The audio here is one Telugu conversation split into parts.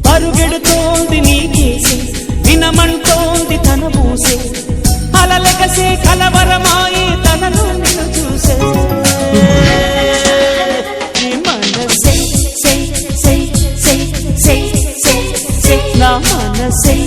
పరుగెడుతోంది నీకేసే వినమంటోంది తన పూసే అలలెగసే కలవరమాయే తనలో నిన్ను చూసే మనసే నా మనసే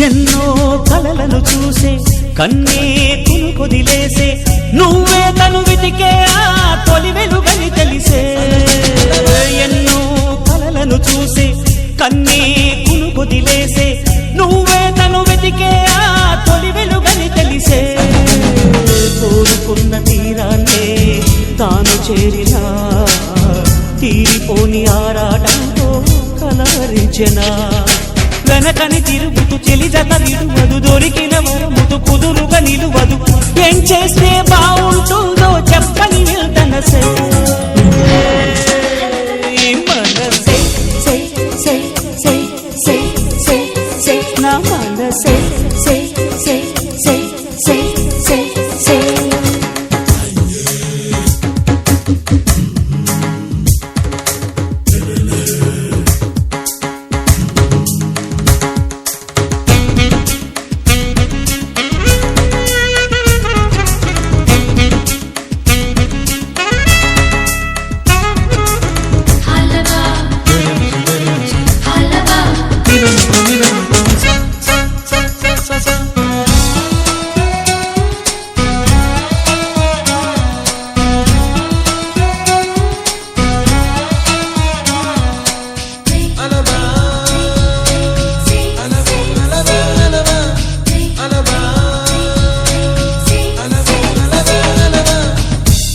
ఎన్నో కలలను చూసే కన్నే కునుకొదిలేసే నువ్వే తను వెతికే ఆ తొలి వెలుగని తెలిసే ఎన్నో కలలను చూసే కన్నే కునుకొదిలేసే నువ్వే తను వెతికే ఆ తొలి వెలుగని తెలిసే కోరుకున్న తీరాన్నే తాను చేరినా తీరిపోని ఆరాటంతో కలవరించెనా వెనకని తిరుగుతూ చెలి జత విడువదు దొరికిన వరముతు కుదురుగా నిలువదు ఏం చేస్తే బాగుంటుందో చెప్పని వెళ్తనసే మనసే నా మనసే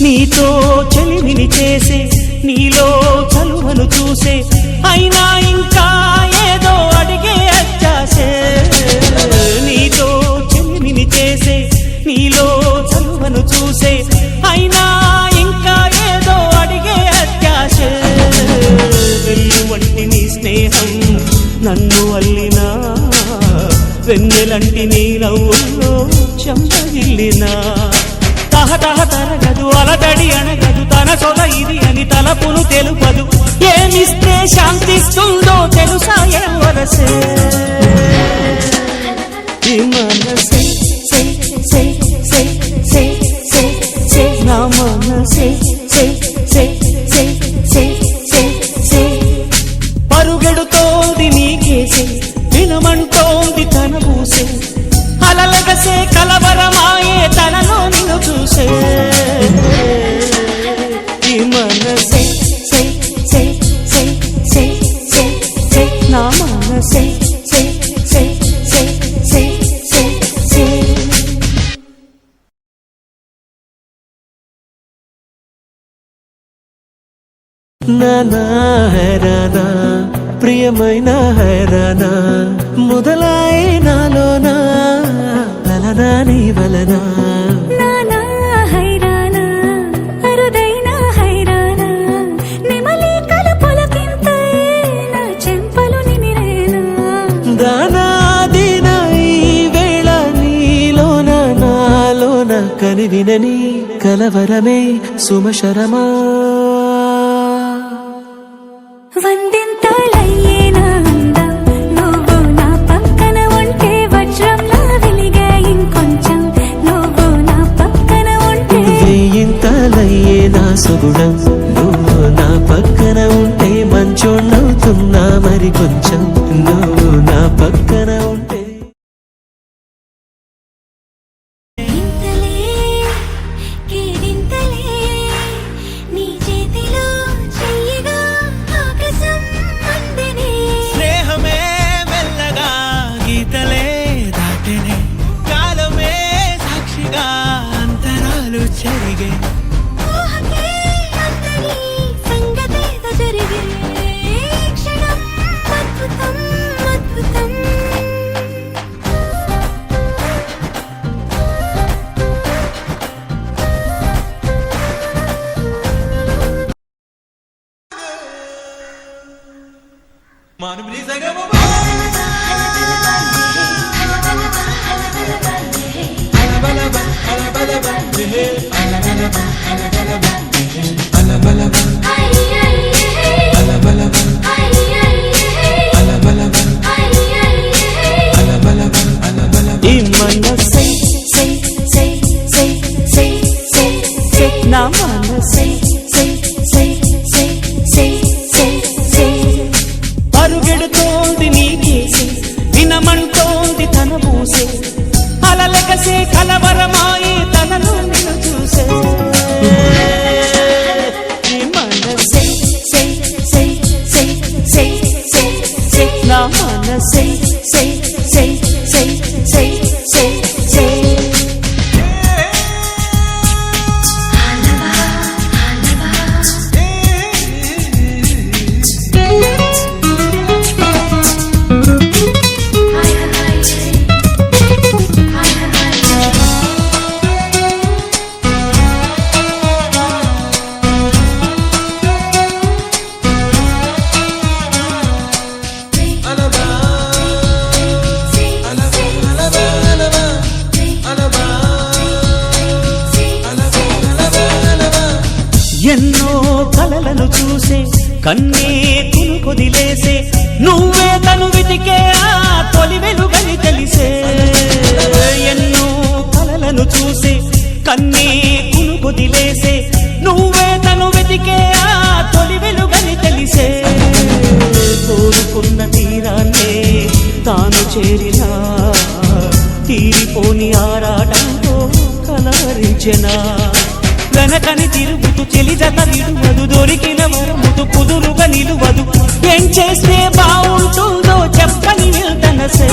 నీతో చెలిమిని చేసే నీలో చలువను చూసే అయినా ఇంకా ఏదో అడిగే అచ్చాసే నీతో చెలిమిని చేసే నీలో చలువను చూసే అయినా ఇంకా ఏదో అడిగే అత్యాసే వెన్ను వంటి నీ స్నేహం నన్ను అల్లినా వెన్నెలంటి నీ నవ్వుల్లో చెంపగిల్లినా తహతహ తరగదు అలదడి అనగదు తన సొల ఇది అని తలపును తెలుపదు ఏమిస్తే శాంతిస్తుందో తెలుసా ఎవరసే మనసే నా మనసే పరుగెడుతోంది నీకేసే వినమంటోంది తన పూసే అలలగసే కలవరమాయే తనలో నిన్ను చూసే మనసే నా మనసే నానా హైరానా ప్రియమైన హైరానా మొదలాయే నాలోనా లలనా నీ వలనా నానా హైరానా అరుదైన హైరానా నిమలి కలుపులకింతై నా చెంపలు నిమిరేనా దానా దిన ఈ వేళ నీలోన నాలోన కనివినని కలవరమే సుమశరమా వందింతలయ్యేనా అందం నువ్వు నా పక్కన ఉంటే వజ్రంలా వెలిగే ఇంకొంచెం నువ్వు నా పక్కన ఉంటే గుణం నువ్వు నా పక్కన ఉంటే మంచోణ్ణవుతున్నా మరి కొంచెం నువ్వు నా పక్కన ఉంటే ఇంతలే కేరింతలే నీ చేతిలో చెయ్యగా ఆకాశం అందనే స్నేహమే మెల్లగా గీతలే దాటెనే కాలమే సాక్షిగా అంతరాలు చెరిగే ఊహకే అందరి సంగతేదో జరిగే క్షణం అద్భుతం అద్భుతం ఈ మనసై సై సై సై సై సై సై నా మనసై సై సై సై సై సై సై పరుగెడుతోంది నీకేసే వినమంటోంది తన మూసే అలలెగసే కలవరమాయి తనలో నిన్ను చూసే ఈ మనసై సై సై సై సై సై సై నా మనసై సై సై సై సై సై సై ఎన్నో కలలను చూసే కన్నే కొదిలేసే నువ్వే తను వెతికే ఆ తొలి వెలుగని తెలిసే ఎన్నో కలలను చూసే కన్నే కొదిలేసే నువ్వే తను వెతికే ఆ తొలి వెలుగని తెలిసే కోరుకున్న తీరాన్నే తాను చేరినా తీరిపోని ఆరాటంతో కలవరించెనా వెనకని తిరుగుతూ చెలి జత విడువదు దొరికిన వరముతు కుదురుగా నిలువదు ఏం చేస్తే బాగుంటుందో చెప్పని వెళ్తనసే